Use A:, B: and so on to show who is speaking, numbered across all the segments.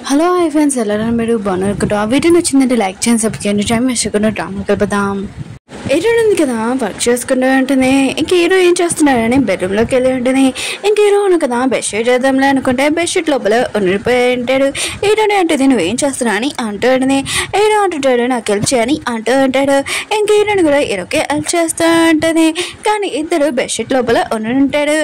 A: Hello hi friends, ఎలా మీరు బాగున్నారు? వీడియో నచ్చిందంటే లైక్ చేయండి, సబ్స్క్రైబ్ చేయండి. టైం వేసుకున్న డ్రామా కలుపుదాం. హీరోయిన్ ఉంది కదా, వర్క్ చేసుకుంటూ ఉంటుంది. ఇంక హీరో ఏం చేస్తున్నాడని బెడ్రూమ్లోకి వెళ్ళి ఉంటుంది. ఇంక హీరో ఉంది కదా, బెడ్షీట్ చేద్దాంలే అనుకుంటే బెడ్షీట్ లోపల ఉండిపోయి ఉంటాడు. హీరోని అంటుంది, నువ్వేం చేస్తున్నా అని అంటూ ఉంటుంది. హీరో అంటుంటాడు, నాకు హెల్ప్ చేయని అంటూ ఉంటాడు. ఇంక హీరోని కూడా హీరోకి హెల్ప్ చేస్తూ ఉంటుంది. కానీ ఇద్దరు బెడ్షీట్ లోపల ఉంటాడు.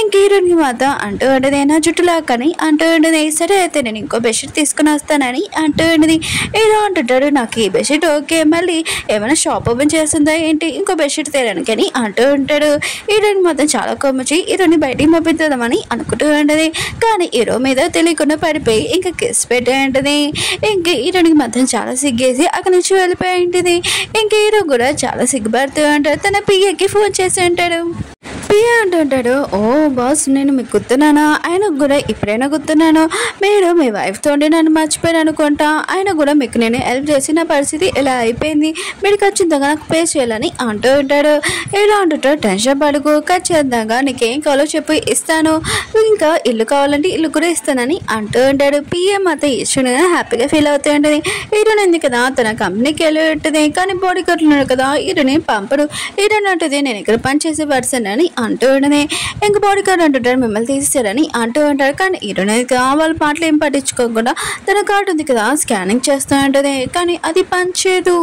A: ఇంక హీరోయిన్కి మాత్రం అంటూ ఉంటుంది, నా జుట్టులా కానీ అంటూ ఉంటుంది. సరే అయితే నేను ఇంకో బెడ్షీట్ తీసుకుని వస్తానని అంటూ ఉంటుంది. హీరో అంటుంటాడు, నాకు ఈ బెడ్షీట్ ఓకే, మళ్ళీ ఏమైనా షాప్ ఓపెన్ చేస్తుందా ఏంటి, ఇంకో బెడ్షీట్ తేడానికి అని అంటూ ఉంటాడు. హీరోయిన్ మాత్రం చాలా కొమ్మచ్చి హీరోని బయటికి పంపిద్దామని అనుకుంటూ ఉంటుంది. కానీ హీరో మీద తెలియకుండా పడిపోయి ఇంకా కిస్ పెట్టే ఉంటుంది. ఇంక హీరోనికి మాత్రం చాలా సిగ్గేసి అక్కడి నుంచి వెళ్ళిపోయి ఉంటుంది. ఇంక హీరో కూడా చాలా సిగ్గుపడుతూ ఉంటాడు. తన పిఏకి ఫోన్ చేసి ఉంటాడు. పిఏ అంటుంటాడు, ఓ బాస్, నేను మీకు గుర్తున్నానా? ఆయనకు కూడా ఇప్పుడైనా గుర్తున్నాను. మీరు మీ వైఫ్తో నన్ను మర్చిపోయాను అనుకుంటా. ఆయన కూడా మీకు నేను హెల్ప్ చేసి నా పరిస్థితి ఇలా అయిపోయింది, మీరు ఖచ్చితంగా నాకు పే చేయాలని అంటూ ఉంటాడు. ఇలా అంటుంటాడు, టెన్షన్ పడుకు, ఖచ్చితంగా నీకేం కావాలో చెప్పి ఇస్తాను, ఇంకా ఇల్లు కావాలంటే ఇల్లు కూడా ఇస్తానని అంటూ ఉంటాడు. పిఏ మాత్రం ఇష్టంగా హ్యాపీగా ఫీల్ అవుతూ ఉంటుంది. హీరోని ఉంది కదా, తన కంపెనీకి వెళ్ళి ఉంటుంది. కానీ బాడీ కట్టున్నాడు కదా, హీరోని పంపడు. హీరోని అంటుంది, నేను ఇక్కడ పనిచేసే పర్సన్ అని అంటూ ఉంటుంది. ఇంక బాడీ కార్డు అంటుంటారు, మిమ్మల్ని తీసేశారని అంటూ ఉంటారు. కానీ హీరోయిన్ వాళ్ళ పాటలు ఏం పట్టించుకోకుండా తన కార్డు ఉంది కదా స్కానింగ్ చేస్తూ ఉంటుంది. కానీ అది పనిచేయదు.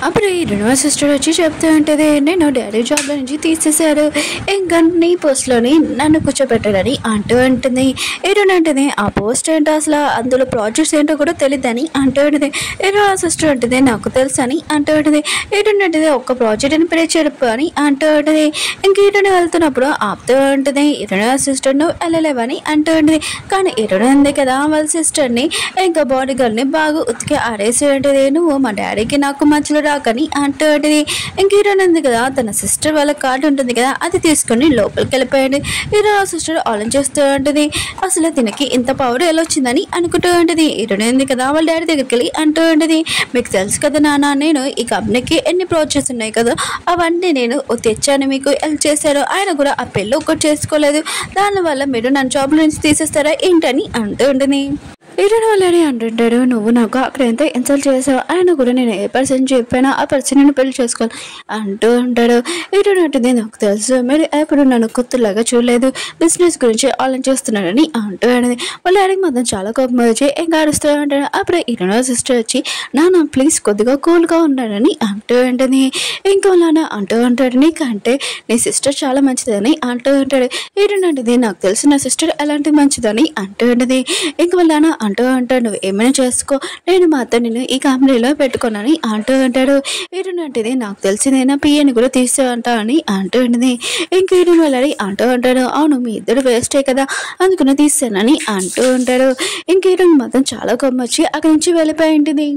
A: అప్పుడు ఈ రెండవ సిస్టర్ వచ్చి చెప్తూ ఉంటుంది, నేను డాడీ జాబ్లో నుంచి తీసేశారు, ఇంకా నీ పోస్ట్లోని నన్ను కూర్చోబెట్టాడని అంటూ ఉంటుంది. హీరోయిన్ అంటుంది, ఆ పోస్ట్ ఏంటో అసలు, అందులో ప్రాజెక్ట్స్ ఏంటో కూడా తెలియదని అంటూ ఉంటుంది. హీరోయిన్ సిస్టర్ ఉంటుంది, నాకు తెలుసు అని అంటూ ఉంటుంది. హీరోయిన్ ఉంటుంది, ఒక్క ప్రాజెక్ట్ని ప్రే చెప్పు అని అంటూ ఉంటుంది. ఇంక హీరోయిన్ వెళ్తున్నప్పుడు ఆపుతూ ఉంటుంది. హీరోయిన్ సిస్టర్ నువ్వు వెళ్ళలేవని అంటూ ఉంటుంది. కానీ హీరోయిన్ ఉంది కదా, వాళ్ళ సిస్టర్ని ఇంకా బాడీ గార్డ్ని బాగా ఉతికి ఆడేసి ఉంటుంది. నువ్వు మా డాడీకి నాకు మధ్యలో రాకని అంటూ ఉంటుంది. ఇంక హీరోయిన్ ఉంది కదా, తన సిస్టర్ వాళ్ళ కార్డు ఉంటుంది కదా, అది తీసుకొని లోపలికి వెళ్ళిపోయాడు. హీరోయిన్ సిస్టర్ ఆలోచిస్తూ ఉంటుంది, అసలు దీనికి ఇంత పవర్ ఎలా వచ్చిందని అనుకుంటూ ఉంటుంది. హీరోయిన్ ఉంది కదా, వాళ్ళ డాడీ దగ్గరికి వెళ్ళి అంటూ ఉంటుంది, మీకు తెలుసు కదా నాన్న, నేను ఈ కంపెనీకి ఎన్ని ప్రాజెక్ట్స్ ఉన్నాయి కదా, అవన్నీ నేను తెచ్చాను, మీకు హెల్ప్ చేశాను. ఆయన కూడా ఆ పెళ్ళి ఒక్కటి చేసుకోలేదు, దానివల్ల మీరు నన్ను జాబ్ నుంచి తీసేస్తారా ఏంటని అంటూ ఉంటుంది. హీరోయిన్ వాళ్ళని అంటుంటాడు, నువ్వు నాకు అక్కడ ఎంత ఇన్సల్ట్ చేసావు, ఆయన కూడా నేను ఏ పర్సన్ చెప్పానో ఆ పర్సన్ నేను పెళ్లి చేసుకోవాలి అంటూ ఉంటాడు. హీరోయిన్ అంటుంది, నాకు తెలుసు, మీరు ఎప్పుడు నన్ను కొత్తలాగా చూడలేదు, బిజినెస్ గురించి ఆలోచిస్తున్నాడని అంటూ ఉంటుంది. వాళ్ళ డాడీకి మాత్రం చాలా కోపం వచ్చి ఇంకా అరుస్తూ ఉంటాడు. అప్పుడు హీరోయిన్ సిస్టర్ వచ్చి, నాన్న ప్లీజ్ కొద్దిగా కూల్గా ఉన్నాడని అంటూ ఉంటుంది. ఇంకా నాన్న అంటూ ఉంటాడు, నీకంటే నీ సిస్టర్ చాలా మంచిదని అంటూ ఉంటాడు. హీరోయిన్ అంటుంది, నాకు తెలుసు నా సిస్టర్ ఎలాంటి మంచిదని అంటూ ఉంటుంది. ఇంక వాళ్ళ నాన్న అంటూ ఉంటాడు, నువ్వు ఏమైనా చేసుకో, నేను మాత్రం నేను ఈ కంపెనీలో పెట్టుకున్నాను అంటూ ఉంటాడు. హీరోయిన్ అంటే నాకు తెలిసిందేనా పిఏని కూడా తీసే అంటా అని అంటూ ఉంటుంది. ఇంక హీరోయిన్ వెళ్ళాలి అంటూ ఉంటాడు, అవును మీ ఇద్దరు వేస్టే కదా, అందుకని తీసానని అంటూ ఉంటాడు. ఇంక హీరోయిన్ మాత్రం చాలా కొమ్మొచ్చి అక్కడి నుంచి వెళ్ళిపోయి ఉంటుంది.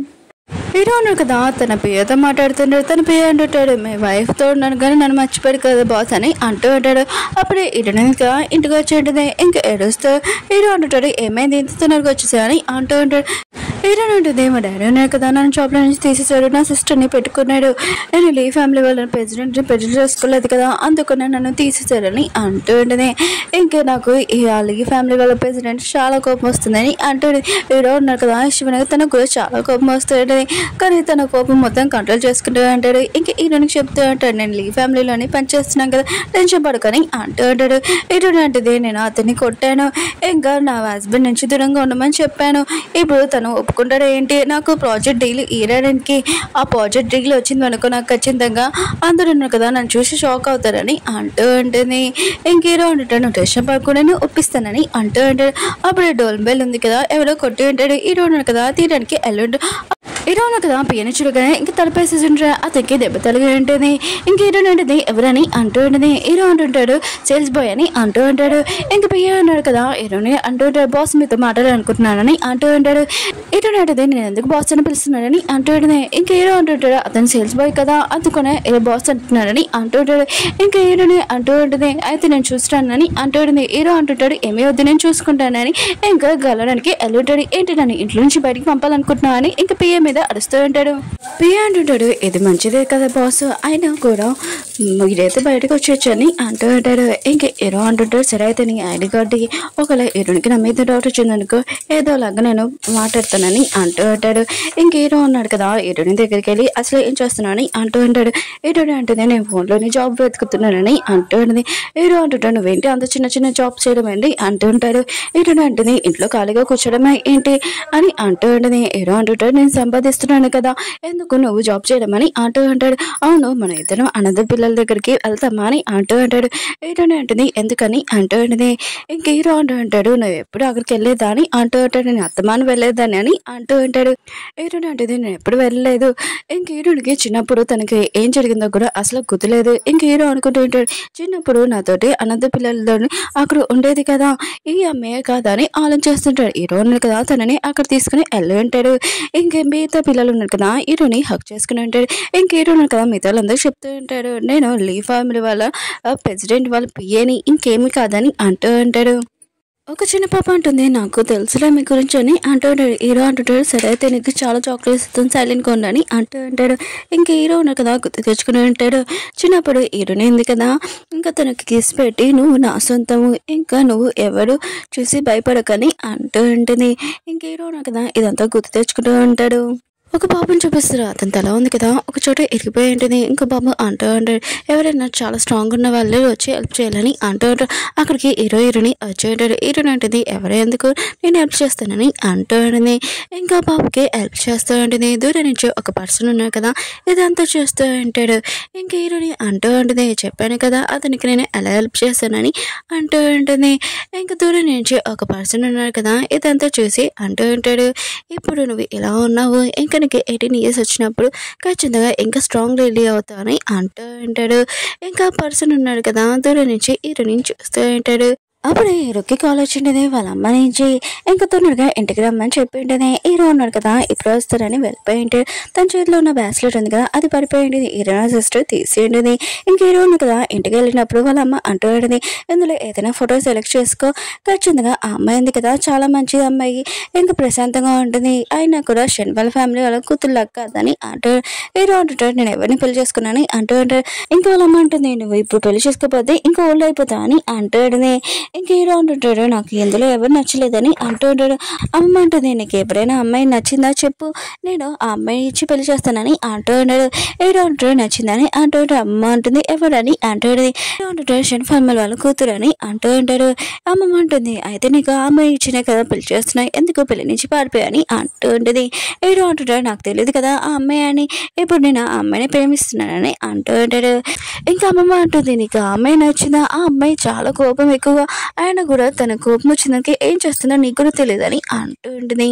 A: హీరో ఉన్నాడు కదా, తన పియతో మాట్లాడుతుంటాడు. తన పియ అంటుంటాడు, మీ వైఫ్తో ఉన్నాను కానీ నన్ను మర్చిపోయాడు కదా బాస్ అని అంటూ ఉంటాడు. అప్పుడే హీరోయిన్ ఇంకా ఇంటికి వచ్చి ఉంటుంది. ఇంకా ఏడుస్తూ హీరో అంటుంటాడు, ఏమైంది ఇంత తొందరగా వచ్చేసా అని అంటూ ఉంటాడు. హీరోయిన్ ఉంటుంది, మా డాడీ ఉన్నాడు కదా, నన్ను జాబ్లో నుంచి తీసేశాడు, నా సిస్టర్ని పెట్టుకున్నాడు, నేను ఈ ఫ్యామిలీ వాళ్ళని ప్రెసిడెంట్ని పెళ్లి చేసుకోలేదు కదా, అందుకనే నన్ను తీసేశారని అంటూ ఉంటుంది. ఇంకా నాకు ఈ ఫ్యామిలీ వాళ్ళ ప్రెసిడెంట్ చాలా కోపం వస్తుందని అంటూ హీరో ఉన్నాడు కదా, శివనగర్ తనకు కూడా చాలా కోపం వస్తుంటుంది. కానీ తన కోపం మొత్తం కంట్రోల్ చేసుకుంటూ ఉంటాడు. ఇంకా హీరోయిన్కి చెప్తూ ఉంటాడు, నేను ఈ ఫ్యామిలీలోని పనిచేస్తున్నాను కదా, టెన్షన్ పడుకొని అంటూ ఉంటాడు. హీరోయిన్ అంటే నేను అతన్ని కొట్టాను, ఇంకా నా హస్బెండ్ నుంచి దూరంగా ఉండమని చెప్పాను, ఇప్పుడు తను ఒప్పుకుంటాడు ఏంటి, నాకు ప్రాజెక్ట్ డీల్ ఇవ్వడానికి, ఆ ప్రాజెక్ట్ డీల్ వచ్చింది అనుకో, నాకు ఖచ్చితంగా అందరూ ఉన్నారు కదా నన్ను చూసి షాక్ అవుతారని అంటూ ఉంటుంది. ఇంక హీరో అంటుంటాడు, నువ్వు టెన్షన్ పడకుండా నేను ఒప్పిస్తానని అంటూ ఉంటాడు. అప్పుడు డోల్ బెల్ ఉంది కదా, ఎవరో కొట్టి ఉంటాడు. హీరో ఉన్నాడు కదా, తీయడానికి వెళ్ళుండు. హీరో ఉన్నాడు కదా, పియని చూడగానే ఇంకా తలపేసేసి ఉంటాడు. అతనికి దెబ్బ తలిగి ఉంటుంది. ఇంక హీరోయిన్ ఉంటుంది, ఎవరని అంటూ ఉంటుంది. హీరో అంటుంటాడు, సేల్స్ బాయ్ అని అంటూ ఉంటాడు. ఇంక పియ ఉన్నాడు కదా, హీరోని అంటూ ఉంటాడు, బాస్ మీతో మాట్లాడాలనుకుంటున్నానని అంటూ ఉంటాడు. హీరోయిన్ ఉంటుంది, నేను ఎందుకు బాస్ అని పిలుస్తున్నానని అంటూ ఉంటుంది. ఇంక హీరో అంటుంటాడు, అతను సేల్స్ బాయ్ కదా, అందుకనే బాస్ అంటున్నాడని అంటూ ఉంటాడు. ఇంకా హీరోని అంటూ ఉంటుంది, అయితే నేను చూస్తానని అంటూ ఉంటుంది. హీరో అంటుంటాడు, ఏమీ వద్దు నేను చూసుకుంటానని ఇంకా గెలవడానికి వెళ్ళుంటాడు. ఏంటి నన్ను ఇంట్లో నుంచి బయటికి పంపాలనుకుంటున్నా అని ఇంకా పిఏ మీద అరుస్తూ ఉంటాడు. పియ అంటుంటాడు, ఇది మంచిదే కదా బాస్, అయినా కూడా మీరైతే బయటకు వచ్చేయచ్చని అంటూ ఉంటాడు. ఇంక హీరో అంటుంటాడు, సరే అయితే నీ ఐడి కార్డుకి ఒకవేళ హీరోనికి నా మీద డౌట్ వచ్చిందనుకో ఏదోలాగా నేను మాట్లాడతానని అంటూ ఉంటాడు. ఇంక హీరో ఉన్నాడు కదా, హీరోని దగ్గరికి వెళ్ళి అసలు ఏం చేస్తున్నానని అంటూ ఉంటాడు. హీరోని అంటుంది, నేను ఫోన్లోని జాబ్ వెతుకుతున్నానని అంటూ ఉంటుంది. హీరో అంటుంటాడు, నువ్వేంటి అంత చిన్న చిన్న జాబ్ చేయడం ఏంటి అంటూ ఉంటాడు. హీరోని అంటుంది, ఇంట్లో ఖాళీగా కూర్చోడమే ఏంటి అని అంటూ ఉంటుంది. హీరో అంటుంటాడు, నేను సంపాదిస్తున్నాను కదా, ఎందుకు నువ్వు జాబ్ చేయడం అని అంటూ ఉంటాడు. అవును, మన ఇద్దరం అనాథ పిల్లల దగ్గరికి వెళ్తామా అని అంటూ ఉంటాడు. హీరోని అంటుంది, ఎందుకని అంటూ ఉంటుంది. ఇంక హీరో అంటూ ఉంటాడు, నువ్వు ఎప్పుడు అక్కడికి వెళ్ళేదా అని అంటూ ఉంటాడు. నేను అత్తమాను వెళ్ళేదాన్ని అని అంటూ ఉంటాడు. హీరోని అంటుంది, నేను ఎప్పుడు వెళ్ళలేదు. ఇంక హీరోనికి చిన్నప్పుడు తనకి ఏం జరిగిందో కూడా అసలు గుర్తులేదు. ఇంక హీరో అనుకుంటూ ఉంటాడు, చిన్నప్పుడు నాతోటి అనాథ పిల్లలతో అక్కడ ఉండేది కదా, ఈ అమ్మాయి కాదా అని ఆలోచిస్తుంటాడు. హీరో ఉన్నాడు కదా, తనని అక్కడ తీసుకుని వెళ్ళి ఉంటాడు. ఇంక మిగతా పిల్లలు ఉన్నారు కదా, హీరోని హక్ చేసుకుని ఉంటాడు. ఇంక హీరో ఉన్నాడు కదా, మిగతా వాళ్ళందరూ చెప్తూ ఉంటాడు, నేను లీ ఫ్యామిలీ వాళ్ళ ప్రెసిడెంట్ వాళ్ళ పిఏని, ఇంకేమి కాదని అంటూ ఉంటాడు. ఒక చిన్న పాప అంటుంది, నాకు తెలుసులే మీ గురించి అని అంటూ ఉంటాడు. హీరో అంటుంటాడు, సరే అయితే నీకు చాలా చాక్లెట్స్ ఇస్తాను, సైలెంట్గా ఉండని అంటూ ఉంటాడు. ఇంకా హీరో ఉన్నాడు కదా, గుర్తు తెచ్చుకుని ఉంటాడు. చిన్నప్పుడు హీరోనే ఉంది కదా, ఇంకా తనకి కిస్ పెట్టి నువ్వు నా సొంతము, ఇంకా నువ్వు ఎవరు చూసి భయపడకని అంటూ ఉంటుంది. ఇంక హీరో ఉన్నాడు కదా, ఇదంతా గుర్తు తెచ్చుకుంటూ ఉంటాడు. ఒక బాబుని చూపిస్తారు, అతని తల ఉంది కదా ఒక చోట ఇరిగిపోయి ఉంటుంది. ఇంకో బాబు అంటూ ఉంటాడు, ఎవరైనా చాలా స్ట్రాంగ్ ఉన్న వాళ్ళే వచ్చి హెల్ప్ చేయాలని అంటూ ఉంటారు. అక్కడికి హీరోని వచ్చి ఉంటాడు. హీరోని అంటుంది, ఎవరు ఎందుకు నేను హెల్ప్ చేస్తానని అంటూ ఉంటుంది. ఇంకా బాబుకి హెల్ప్ చేస్తూ ఉంటుంది. దూరం నుంచి ఒక పర్సన్ ఉన్నారు కదా, ఇదంతా చేస్తూ ఉంటాడు. ఇంకా హీరోని అంటూ ఉంటుంది, చెప్పాను కదా అతనికి నేను ఎలా హెల్ప్ చేస్తానని అంటూ ఉంటుంది. ఇంకా దూరం నుంచి ఒక పర్సన్ ఉన్నారు కదా, ఇదంతా చూసి అంటూ ఉంటాడు, ఇప్పుడు నువ్వు ఇలా ఉన్నావు, ఇంకా నీకు 18 years వచ్చినప్పుడు ఖచ్చితంగా ఇంకా స్ట్రాంగ్ రెడీ అవుతావని అంటూ ఉంటాడు. ఇంకా పర్సన్ ఉన్నాడు కదా, దూరం నుంచి హీరోని చూస్తూ ఉంటాడు. అప్పుడే హీరోకి కాల్ వచ్చిండేది వాళ్ళ అమ్మ నుంచి. ఇంకా తొందరగా ఇంటికి రమ్మని చెప్పిండేది. హీరో ఉన్నాడు కదా, ఇప్పుడు వస్తారని వెళ్ళిపోయింటే తన చేతిలో ఉన్న బ్యాస్లెట్ ఉంది కదా, అది పడిపోయింది. హీరో సిస్టర్ తీసేయండి. ఇంక హీరో ఉంది కదా, ఇంటికి వెళ్ళినప్పుడు వాళ్ళ అమ్మ అంటూ ఉండేది, ఇందులో ఏదైనా ఫోటో సెలెక్ట్ చేసుకో, ఖచ్చితంగా ఆ అమ్మాయి ఉంది కదా చాలా మంచి అమ్మాయి, ఇంకా ప్రశాంతంగా ఉంటుంది, అయినా కూడా షన్ వాళ్ళ ఫ్యామిలీ వాళ్ళ కూతురు కాదని అంటూ హీరో అంటుంటాడు, నేను ఎవరిని పెళ్లి చేసుకున్నాను అంటూ ఉంటాడు. ఇంకా వాళ్ళ అమ్మ అంటుంది, నువ్వు ఇప్పుడు పెళ్లి చేసుకోకపోతే ఇంకా ఓల్డ్ అయిపోతావు అని అంటూ ఉండేది. ఇంకా హీరో అంటుంటాడు, నాకు ఎందులో ఎవరు నచ్చలేదని అంటూ ఉంటాడు. అమ్మ అంటుంది, నీకు ఎప్పుడైనా అమ్మాయి నచ్చిందా చెప్పు, నేను ఆ అమ్మాయి ఇచ్చి పెళ్లి చేస్తానని అంటూ ఉన్నాడు. హీరో అంటాడు, నచ్చిందని అంటూ ఉంటాడు. అమ్మ అంటుంది, ఎవరని అంటూ ఉంటుంది. హీరో అంటుంటాడు, షన్ ఫార్మల్ వాళ్ళ కూతురు అని అంటూ ఉంటాడు. అమ్మమ్మ అంటుంది, అయితే నీకు ఆ అమ్మాయి ఇచ్చినా కదా పెళ్లి చేస్తున్నాయి, ఎందుకు పెళ్లి నుంచి పారిపోయాని అంటూ ఉంటుంది. హీరో అంటుంటాడు, నాకు తెలియదు కదా ఆ అమ్మాయి అని, ఇప్పుడు నేను ఆ అమ్మాయిని ప్రేమిస్తున్నానని అంటూ ఉంటాడు. ఇంకా అమ్మమ్మ అంటుంది, నీకు ఆ అమ్మాయి నచ్చిందా, ఆ అమ్మాయి చాలా కోపం ఎక్కువ, ఆయన కూడా తన కోపం వచ్చిందానికి ఏం చేస్తున్నా నీకు కూడా తెలియదని అంటూ ఉంటుంది.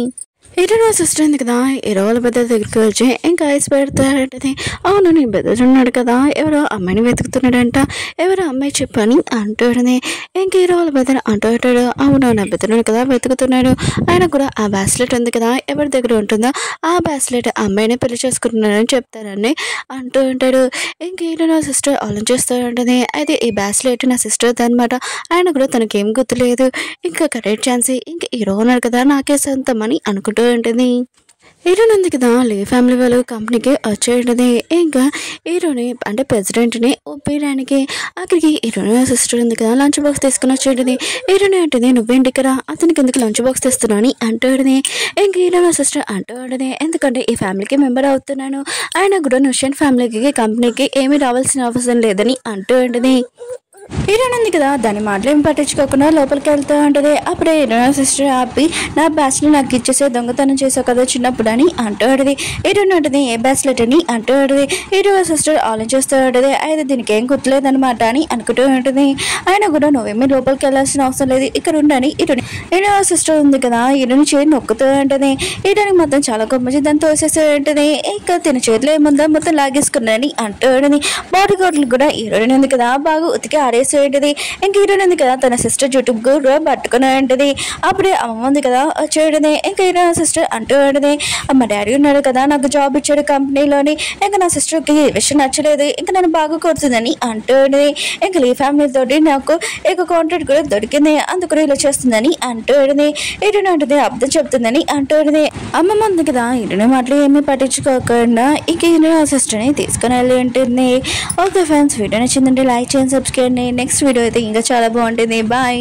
A: హీరో సిస్టర్ ఉంది కదా, హీరో వాళ్ళ పెద్ద దగ్గరికి వచ్చి ఇంకా ఐస్ పెడతాడంటది. అవును, నీ బెదర్ ఉన్నాడు కదా, ఎవరో అమ్మాయిని వెతుకుతున్నాడంట, ఎవరో అమ్మాయి చెప్పని అంటాడని. ఇంక హీరో వాళ్ళ బెదర్ అంటూ ఉంటాడు, అవును నా బెదరున్నాడు కదా వెతుకుతున్నాడు, ఆయన కూడా ఆ బ్యాస్లెట్ ఉంది కదా ఎవరి దగ్గర ఉంటుందో ఆ బ్యాస్లెట్ అమ్మాయిని పెళ్లి చేసుకుంటున్నాడని చెప్తారని అంటూ ఉంటాడు. ఇంక హీరో సిస్టర్ ఆలోచిస్తూ ఉంటుంది, అయితే ఈ బ్యాస్లెట్ నా సిస్టర్ అనమాట, ఆయన కూడా తనకేం గుర్తులేదు, ఇంకా కరెక్ట్ ఛాన్స్, ఇంకా హీరో ఉన్నాడు కదా నాకే సొంతం అని అనుకుంటూ ఉంటుంది. హీరోని ఉంది కదా, లీ ఫ్యామిలీ వాళ్ళు కంపెనీకి వచ్చేటది. ఇంకా హీరోని అంటే ప్రెసిడెంట్ని ఒప్పేయడానికి అక్కడికి హీరోని సిస్టర్ ఉంది కదా లంచ్ బాక్స్ తీసుకుని వచ్చేటది. హీరోని అంటుంది, నువ్వేంటి ఇక్కడ అతనికి ఎందుకు లంచ్ బాక్స్ తెస్తున్నావు అని అంటాడుది. ఇంక హీరోని సిస్టర్ అంటూ ఉండదు, ఎందుకంటే ఈ ఫ్యామిలీకి మెంబర్ అవుతున్నాను, ఆయన కూడా నుషన్ ఫ్యామిలీకి కంపెనీకి ఏమీ రావాల్సిన అవసరం లేదని అంటూ ఉంటుంది. హీరోయిన్ ఉంది కదా, దాని మాటలు ఏమి పట్టించుకోకుండా లోపలికి వెళ్తూ ఉంటుంది. అప్పుడే హీరోయిన్ సిస్టర్ హ్యాపీ, నా బ్యాస్లెట్ నాకు ఇచ్చేసే, దొంగతనం చేసావు కదా చిన్నప్పుడు అని అంటూ ఉంటుంది. హీరోయిన్ ఉంటుంది, ఏ బ్యాస్లెట్ అని అంటూ ఉంటుంది. హీరోయిన్ సిస్టర్ ఆలోచిస్తూ ఉంటుంది, అయితే దీనికి ఏం గుర్తులేదనమాట అని అనుకుంటూ ఉంటుంది. అయినా కూడా నువ్వేమీ లోపలికి వెళ్ళాల్సిన అవసరం లేదు, ఇక్కడ ఉండని హీరోయిన్ సిస్టర్ ఉంది కదా, హీరోని చేయి నొక్కుతూ ఉంటుంది. హీరోయిన్ మొత్తం చాలా గొప్ప దాన్ని తోసేస్తూ ఉంటుంది. ఇంకా తిన చేతిలో ఏముందో మొత్తం లాగేసుకున్నాని అంటూ ఉంటుంది. బాడీ గార్డులు కూడా హీరోయిన్ ఉంది కదా బాగా ఉతికి వదిలేసి ఏంటిది ఇంక హీరోయిన్ ఉంది కదా తన సిస్టర్ జుట్టు కూడా పట్టుకుని ఏంటిది అప్పుడే అమ్మ ఉంది కదా వచ్చేయడది ఇంకా హీరోయిన్ సిస్టర్ అంటూ ఏంటిది మా డాడీ ఉన్నాడు కదా నాకు జాబ్ ఇచ్చాడు కంపెనీలోని ఇంకా నా సిస్టర్కి ఈ విషయం నచ్చలేదు ఇంకా నన్ను బాగా కొడుతుందని అంటూ ఇంకా ఈ ఫ్యామిలీ తోటి నాకు ఇక కాంట్రాక్ట్ కూడా దొరికింది అందుకు ఇలా చేస్తుందని అంటూ హీరోయిన్ అంటుంది అర్థం చెప్తుందని అంటూ అమ్మమ్మ ఉంది కదా హీరోయిన్ మాటలు ఏమీ పట్టించుకోకుండా ఇంక హీరోయిన్ సిస్టర్ని తీసుకుని వెళ్ళి ఉంటుంది. ఓకే ఫ్రెండ్స్, వీడియో నచ్చిందంటే లైక్ చేయండి, సబ్స్క్రైబ్ చేయండి. నెక్స్ట్ వీడియో అయితే ఇంకా చాలా బాగుంటుంది. బాయ్.